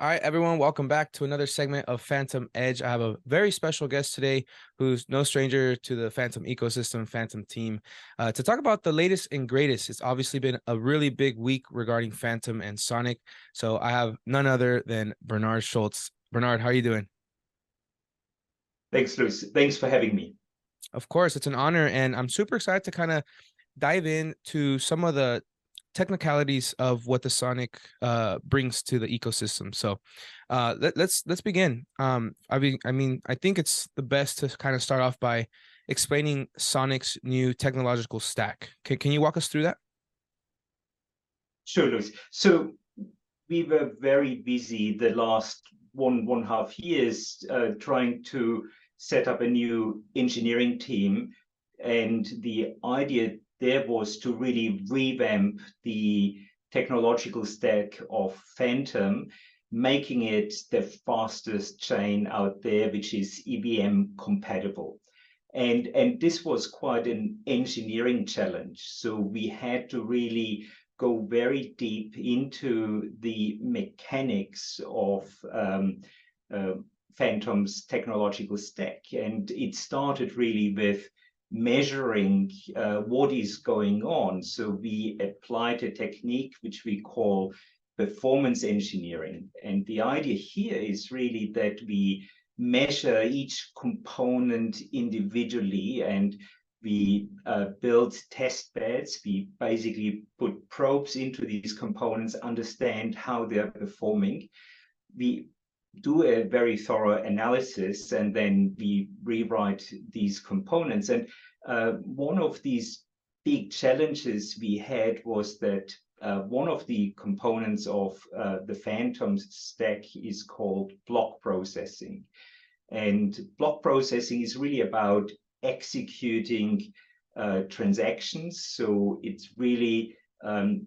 All right, everyone, welcome back to another segment of Phantom Edge. I have a very special guest today who's no stranger to the Phantom ecosystem, Phantom team, to talk about the latest and greatest. It's obviously been a really big week regarding Phantom and Sonic. So I have none other than Bernhard Scholz. Bernhard, how are you doing? Thanks, Luis. Thanks for having me. Of course, it's an honor, and I'm super excited to kind of dive into some of the technicalities of what the Sonic brings to the ecosystem. So let's begin. I think it's the best to kind of start off by explaining Sonic's new technological stack. Can you walk us through that? Sure, Luis. So we were very busy the last one and a half years trying to set up a new engineering team. And the idea there was to really revamp the technological stack of Phantom, making it the fastest chain out there, which is EVM compatible. And this was quite an engineering challenge. So we had to really go very deep into the mechanics of Phantom's technological stack. And it started really with measuring what is going on. So we applied a technique which we call performance engineering. And the idea here is really that we measure each component individually, and we build test beds. We basically put probes into these components, understand how they're performing. We do a very thorough analysis, and then we rewrite these components. And one of these big challenges we had was that one of the components of the Phantom stack is called block processing. And block processing is really about executing transactions. So it's really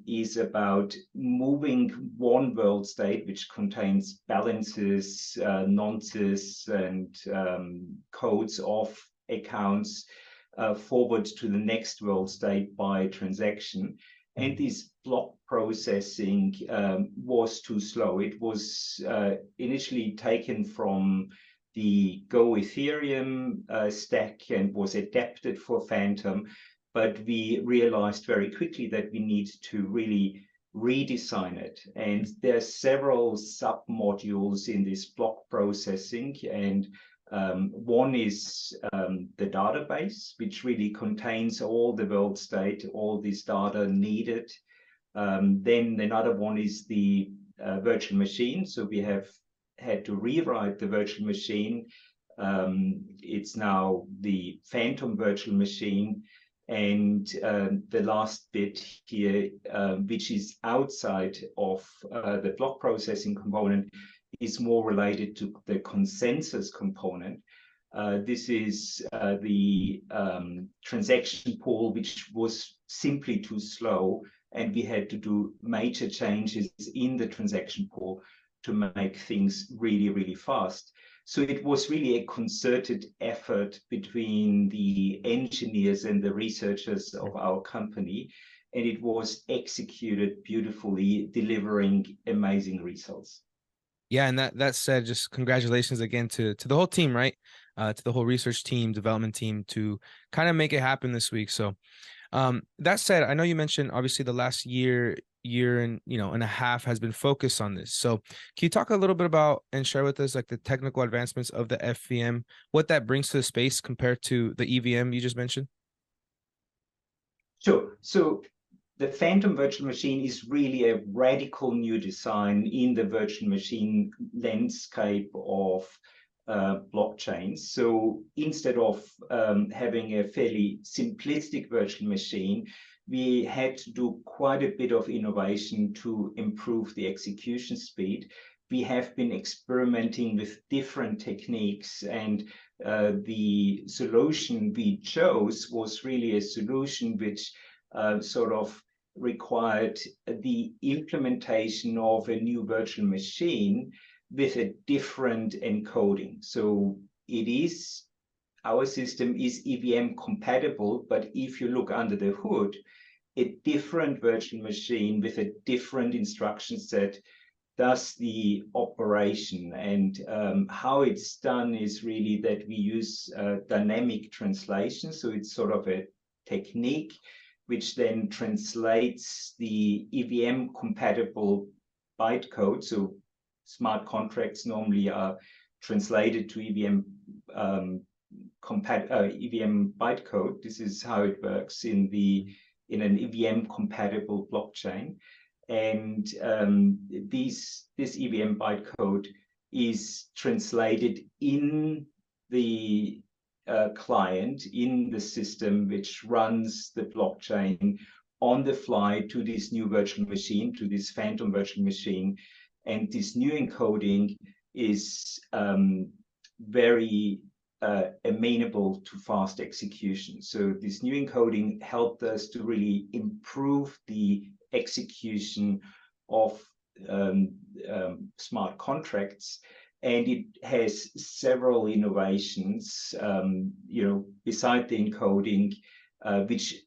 is about moving one world state, which contains balances, nonces, and codes of accounts forward to the next world state by transaction. And this block processing was too slow. It was initially taken from the Go Ethereum stack and was adapted for Phantom. But we realized very quickly that we need to really redesign it. And there are several sub-modules in this block processing. And one is the database, which really contains all the world state, all this data needed. Then another one is the virtual machine. So we have had to rewrite the virtual machine. It's now the Phantom virtual machine. And the last bit here, which is outside of the block processing component, is more related to the consensus component. This is the transaction pool, which was simply too slow, and we had to do major changes in the transaction pool to make things really, really fast. So it was really a concerted effort between the engineers and the researchers of our company, and it was executed beautifully, delivering amazing results. Yeah, and that said, just congratulations again to the whole team, right? To the whole research team, development team to kind of make it happen this week. So that said, I know you mentioned obviously the last year and and a half has been focused on this. So can you talk a little bit about and share with us like the technical advancements of the FTM, what that brings to the space compared to the EVM you just mentioned? Sure. So the Phantom virtual machine is really a radical new design in the virtual machine landscape of blockchains. So instead of having a fairly simplistic virtual machine, we had to do quite a bit of innovation to improve the execution speed. We have been experimenting with different techniques, and the solution we chose was really a solution which sort of required the implementation of a new virtual machine with a different encoding. So our system is EVM compatible, but if you look under the hood, a different virtual machine with a different instruction set does the operation. And how it's done is really that we use dynamic translation. So it's sort of a technique which then translates the EVM compatible bytecode. So smart contracts normally are translated to EVM EVM bytecode. This is how it works in an EVM compatible blockchain. And this EVM bytecode is translated in the client, in the system which runs the blockchain on the fly to this new virtual machine, to this phantom virtual machine. And this new encoding is very amenable to fast execution. So this new encoding helped us to really improve the execution of smart contracts, and it has several innovations, beside the encoding, which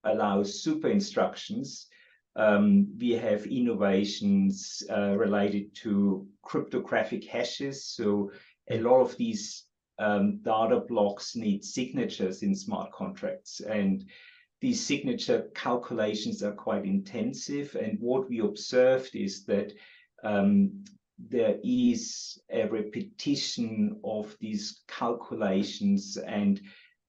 allows super instructions. We have innovations related to cryptographic hashes. So a lot of these data blocks need signatures in smart contracts, and these signature calculations are quite intensive. And what we observed is that there is a repetition of these calculations, and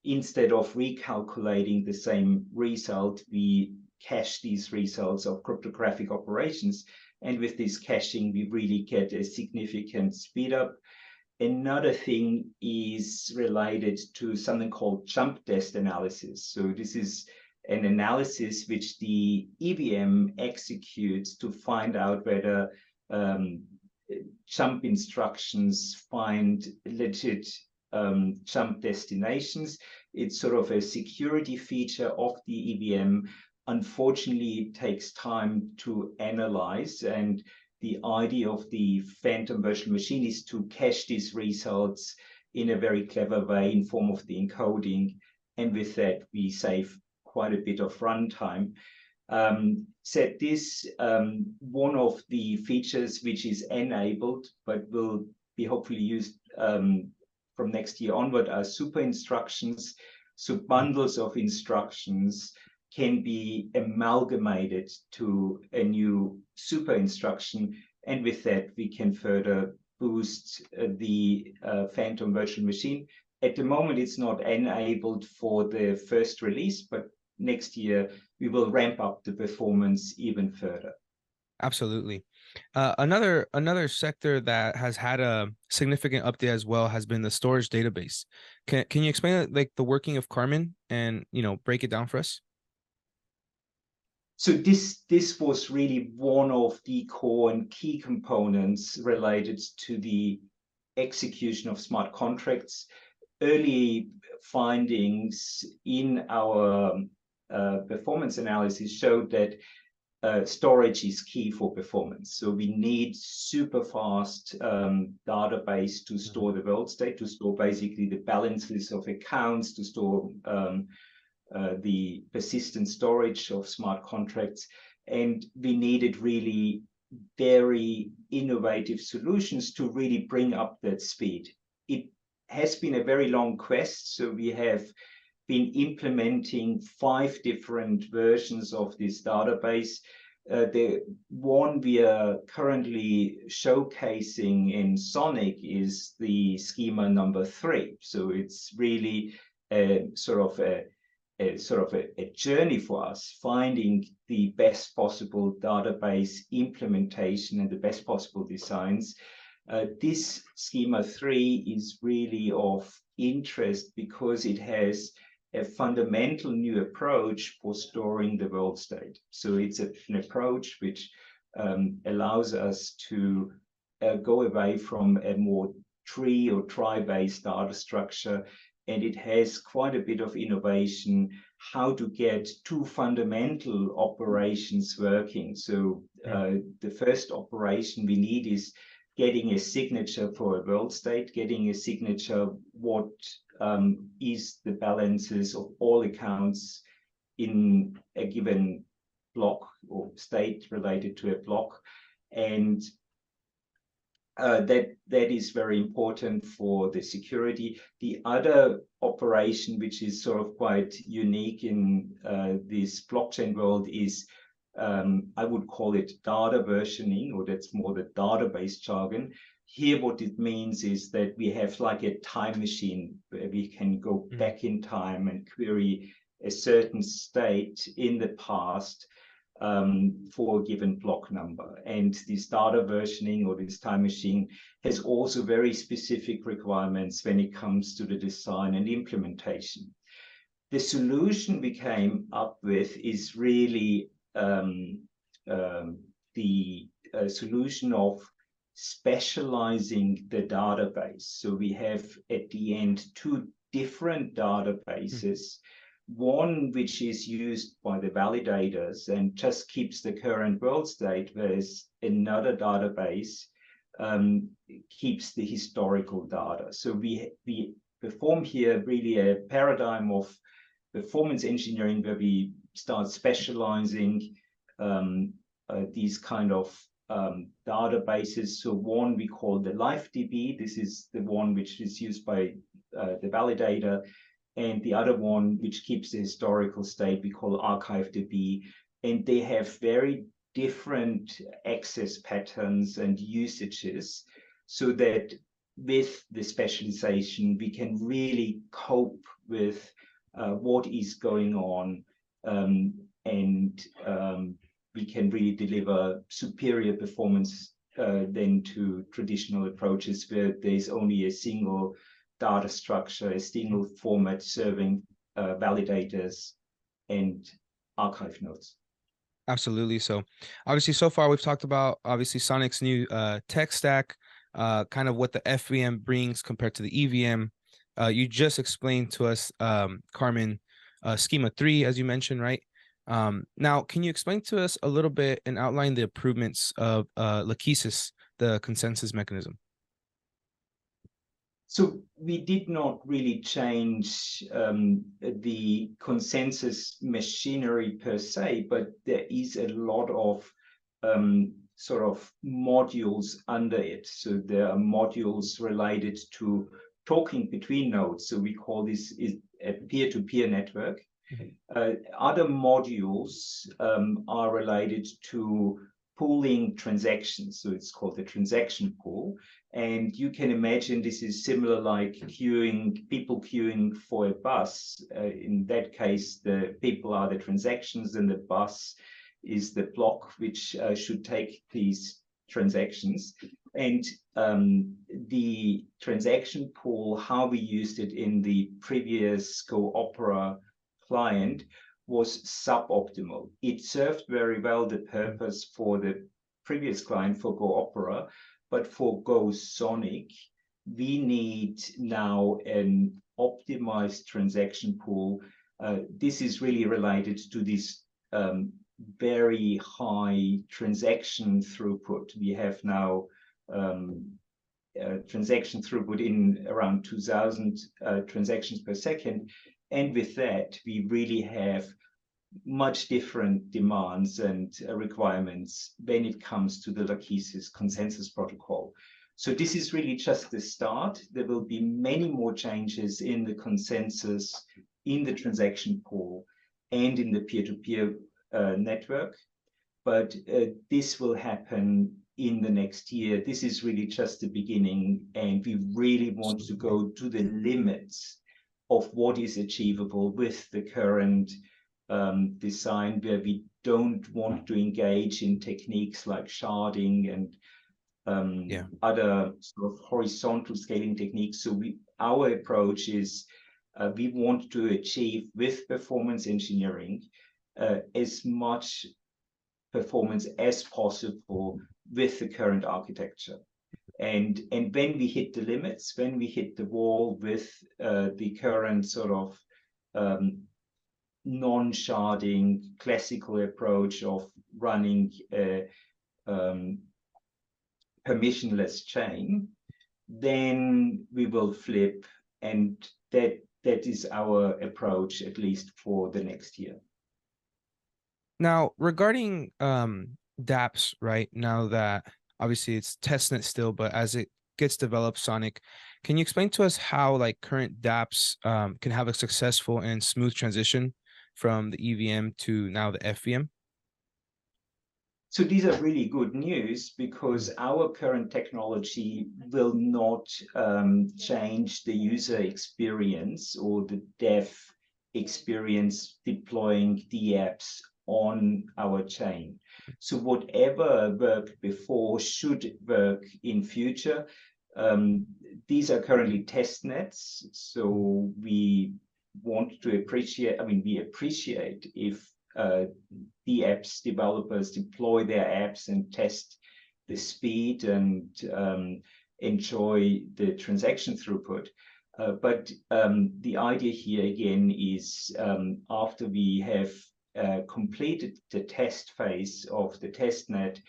instead of recalculating the same result, we cache these results of cryptographic operations. And with this caching, we really get a significant speed up. Another thing is related to something called jump test analysis. So this is an analysis which the EVM executes to find out whether jump instructions find legit jump destinations. It's sort of a security feature of the EVM. Unfortunately, it takes time to analyze, and the idea of the phantom virtual machine is to cache these results in a very clever way in form of the encoding. And with that, we save quite a bit of runtime. Said this, one of the features which is enabled, but will be hopefully used from next year onward, are super instructions. So bundles of instructions can be amalgamated to a new super instruction. And with that, we can further boost the phantom virtual machine. At the moment, it's not enabled for the first release, but next year, we will ramp up the performance even further. Absolutely. Another sector that has had a significant update as well has been the storage database. Can you explain like the working of Carmen and break it down for us? So this was really one of the core and key components related to the execution of smart contracts. Early findings in our performance analysis showed that storage is key for performance. So we need super fast database to store the world state, to store basically the balances of accounts, to store the persistent storage of smart contracts. And we needed really very innovative solutions to really bring up that speed. It has been a very long quest. So we have been implementing 5 different versions of this database. The one we are currently showcasing in Sonic is the schema number 3. So it's really a journey for us, finding the best possible database implementation and the best possible designs. This schema 3 is really of interest because it has a fundamental new approach for storing the world state. So it's an approach which allows us to go away from a more tree or trie-based data structure, and it has quite a bit of innovation how to get 2 fundamental operations working. So the first operation we need is getting a signature for a world state, getting a signature what is the balances of all accounts in a given block or state related to a block. And that is very important for the security. The other operation, which is sort of quite unique in this blockchain world, is I would call it data versioning, or that's more the database jargon. Here, what it means is that we have like a time machine where we can go back in time and query a certain state in the past for a given block number. And this data versioning or this time machine has also very specific requirements when it comes to the design and implementation. The solution we came up with is really the solution of specializing the database. So we have at the end two different databases. One which is used by the validators and just keeps the current world state, whereas another database keeps the historical data. So we perform here really a paradigm of performance engineering where we start specializing these kind of databases. So one we call the LifeDB. This is the one which is used by the validator. And the other one, which keeps the historical state, we call ArchiveDB. And they have very different access patterns and usages, so that with the specialization, we can really cope with what is going on, and we can really deliver superior performance than to traditional approaches where there's only a single data structure, a single format serving validators and archive nodes. Absolutely. So obviously so far we've talked about obviously Sonic's new tech stack, kind of what the FTM brings compared to the EVM. You just explained to us, Carmen, schema 3, as you mentioned, right? Now, can you explain to us a little bit and outline the improvements of Lachesis, the consensus mechanism? So we did not really change the consensus machinery per se, but there is a lot of sort of modules under it. So there are modules related to talking between nodes. So we call this a peer-to-peer network. Other modules are related to pooling transactions. So it's called the transaction pool. And you can imagine this is similar like people queuing for a bus. In that case, the people are the transactions and the bus is the block which should take these transactions. And the transaction pool, how we used it in the previous Go Opera client, was suboptimal. It served very well the purpose for the previous client for Go Opera, but for Go Sonic, we need now an optimized transaction pool. This is really related to this very high transaction throughput. We have now transaction throughput in around 2000 transactions per second. And with that, we really have much different demands and requirements when it comes to the Lachesis consensus protocol. So this is really just the start. There will be many more changes in the consensus, in the transaction pool, and in the peer-to-peer network. But this will happen in the next year. This is really just the beginning, and we really want to go to the limits of what is achievable with the current design, where we don't want to engage in techniques like sharding and other sort of horizontal scaling techniques. So our approach is we want to achieve with performance engineering as much performance as possible with the current architecture. And when we hit the limits, when we hit the wall with the current sort of non-sharding classical approach of running a permissionless chain, then we will flip, and that is our approach, at least for the next year. Now, regarding dApps, right? Now that Obviously, it's testnet still, but as it gets developed, Sonic, can you explain to us how like current dApps can have a successful and smooth transition from the EVM to now the FVM? So these are really good news because our current technology will not change the user experience or the dev experience deploying the apps on our chain. So whatever worked before should work in future. These are currently test nets, so we want to appreciate, we appreciate if the apps developers deploy their apps and test the speed and enjoy the transaction throughput. But the idea here again is after we have completed the test phase of the testnet,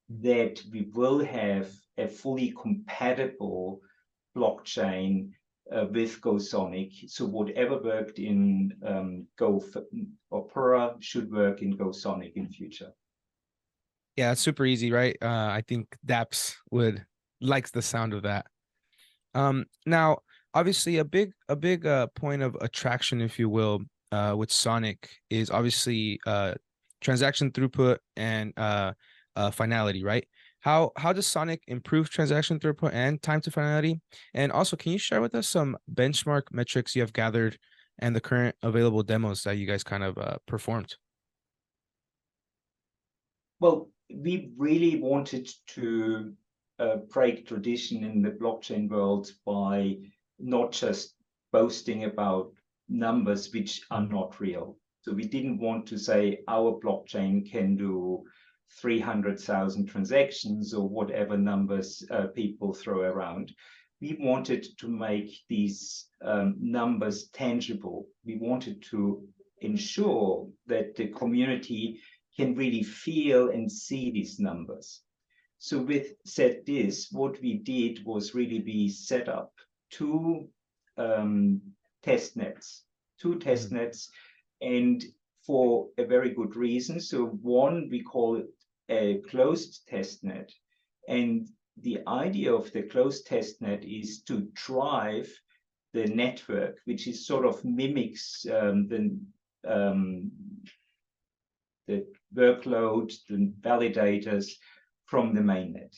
that we will have a fully compatible blockchain with GoSonic. So whatever worked in Go Opera should work in GoSonic in future. Yeah, it's super easy, right? I think dApps would likes the sound of that. Now, obviously, a big point of attraction, if you will, with Sonic is obviously transaction throughput and finality, right? How does Sonic improve transaction throughput and time to finality? And also, can you share with us some benchmark metrics you have gathered and the current available demos that you guys kind of performed? Well, we really wanted to break tradition in the blockchain world by not just boasting about numbers which are not real. So we didn't want to say our blockchain can do 300,000 transactions or whatever numbers people throw around. We wanted to make these numbers tangible. We wanted to ensure that the community can really feel and see these numbers. So with said this, what we did was really we set up two test nets, and for a very good reason. So one, we call it a closed test net. And the idea of the closed test net is to drive the network, which is sort of mimics the workload, the validators from the mainnet.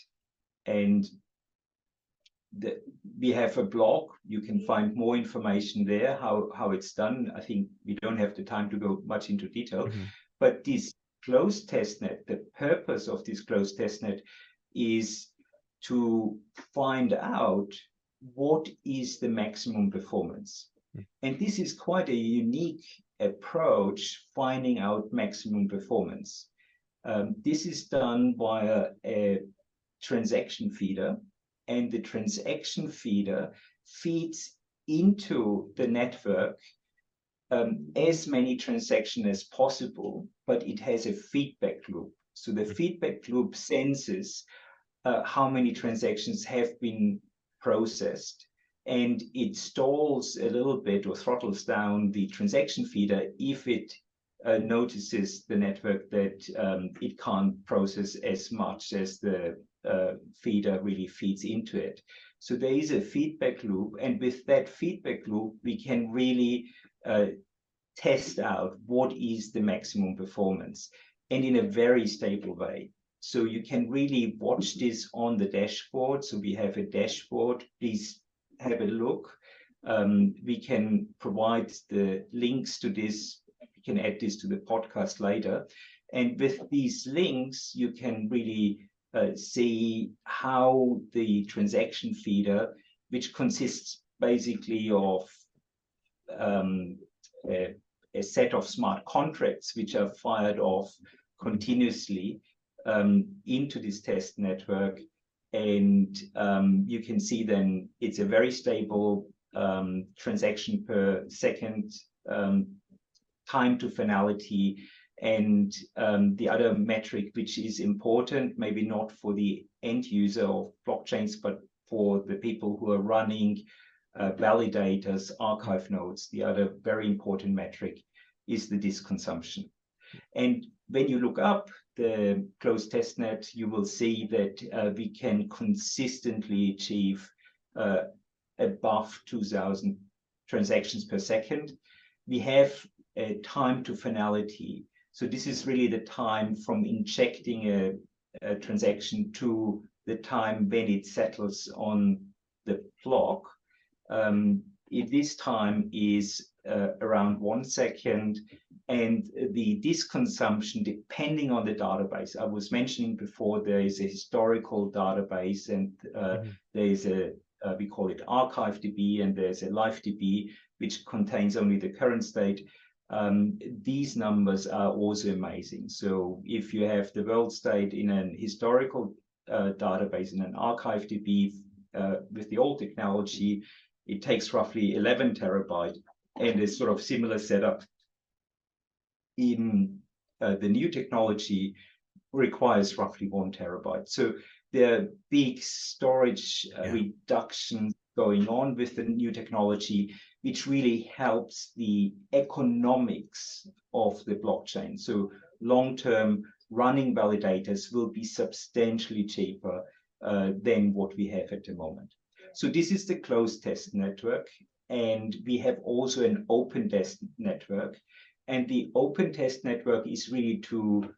And we have a blog. You can find more information there, how it's done. I think we don't have the time to go much into detail. But this closed testnet, the purpose of this closed testnet is to find out what is the maximum performance. And this is quite a unique approach, finding out maximum performance. This is done via a transaction feeder, and the transaction feeder feeds into the network as many transactions as possible, but it has a feedback loop. So the feedback loop senses how many transactions have been processed, and it stalls a little bit or throttles down the transaction feeder if it notices the network that it can't process as much as the feeder really feeds into it. So there is a feedback loop, and with that feedback loop, we can really test out what is the maximum performance, and in a very stable way. So you can really watch this on the dashboard. So we have a dashboard. Please have a look. We can provide the links to this. We can add this to the podcast later. And with these links, you can really see how the transaction feeder, which consists basically of a set of smart contracts which are fired off continuously into this test network. And you can see then it's a very stable transaction per second, time to finality. And the other metric, which is important, maybe not for the end user of blockchains, but for the people who are running validators, archive nodes, the other very important metric is the disk consumption. And when you look up the closed testnet, you will see that we can consistently achieve above 2,000 transactions per second. We have a time to finality. So this is really the time from injecting a transaction to the time when it settles on the block. This time is around 1 second, and the disk consumption, depending on the database. I was mentioning before, there is a historical database, and there is we call it archive-DB, and there's a live-DB, which contains only the current state. These numbers are also amazing. So if you have the world state in an historical database, in an archive-DB with the old technology, it takes roughly 11 terabyte, and a sort of similar setup in the new technology requires roughly 1 terabyte. So there are big storage reductions going on with the new technology, which really helps the economics of the blockchain. So long-term running validators will be substantially cheaper than what we have at the moment. So this is the closed test network, and we have also an open test network. And the open test network is really to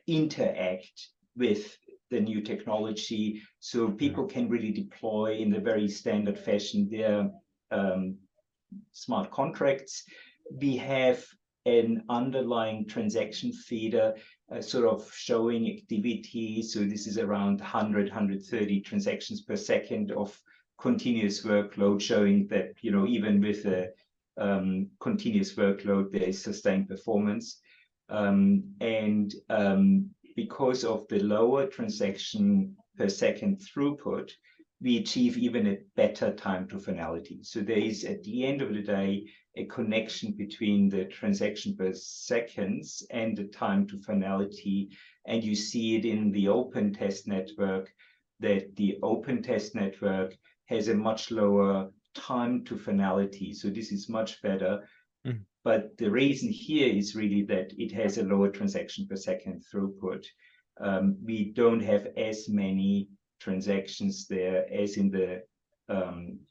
interact with the new technology, so people can really deploy in the very standard fashion their smart contracts. We have an underlying transaction feeder sort of showing activity. So this is around 100, 130 transactions per second of continuous workload, showing that, you know, even with a continuous workload, there is sustained performance. Because of the lower transaction per second throughput, we achieve even a better time to finality. So there is, at the end of the day, a connection between the transaction per seconds and the time to finality. And you see it in the open test network, that the open test network has a much lower time to finality. So this is much better. But the reason here is really that it has a lower transaction per second throughput. We don't have as many transactions there as in the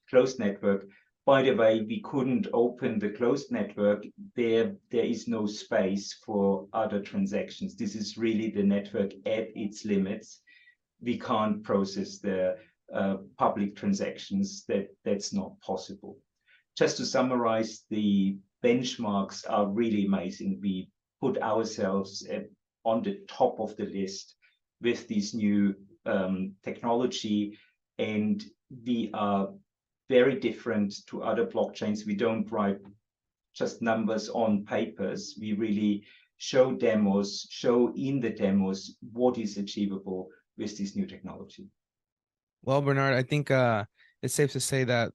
closed network. By the way, we couldn't open the closed network. There is no space for other transactions. This is really the network at its limits. We can't process the public transactions. That's not possible. Just to summarize, the benchmarks are really amazing. We put ourselves on the top of the list with this new technology, and we are very different to other blockchains. We don't write just numbers on papers. We really show demos, show in the demos what is achievable with this new technology. Well, Bernhard, I think it's safe to say that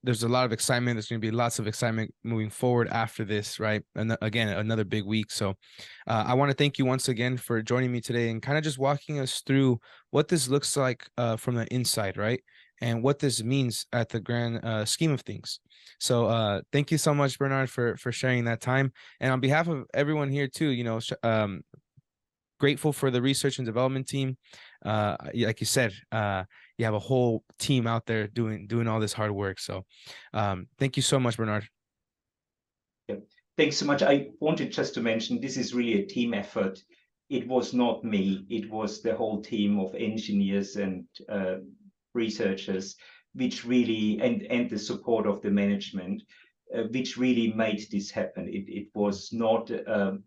there's a lot of excitement. There's going to be lots of excitement moving forward after this, right? And again, another big week. So I want to thank you once again for joining me today and kind of just walking us through what this looks like from the inside, right? And what this means at the grand scheme of things. So thank you so much, Bernhard, for sharing that time. And on behalf of everyone here too, you know, grateful for the research and development team. Like you said, you have a whole team out there doing all this hard work. So thank you so much, Bernhard. Yeah. Thanks so much. I wanted just to mention, this is really a team effort. It was not me. It was the whole team of engineers and researchers, which really, and the support of the management, which really made this happen. It was not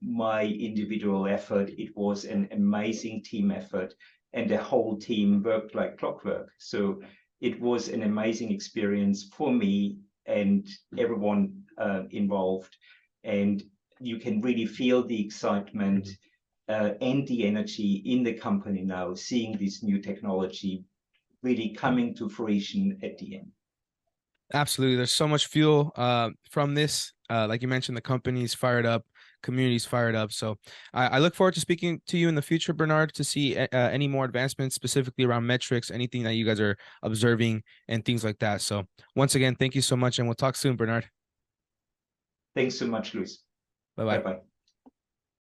my individual effort. It was an amazing team effort, and the whole team worked like clockwork. So it was an amazing experience for me and everyone involved. And you can really feel the excitement and the energy in the company now, seeing this new technology really coming to fruition at the end. Absolutely. There's so much fuel from this. Like you mentioned, the company's fired up, community's fired up. So I look forward to speaking to you in the future, Bernhard, to see any more advancements specifically around metrics, anything that you guys are observing and things like that. So once again, thank you so much, and we'll talk soon, Bernhard. Thanks so much, Luis. Bye-bye. Bye-bye.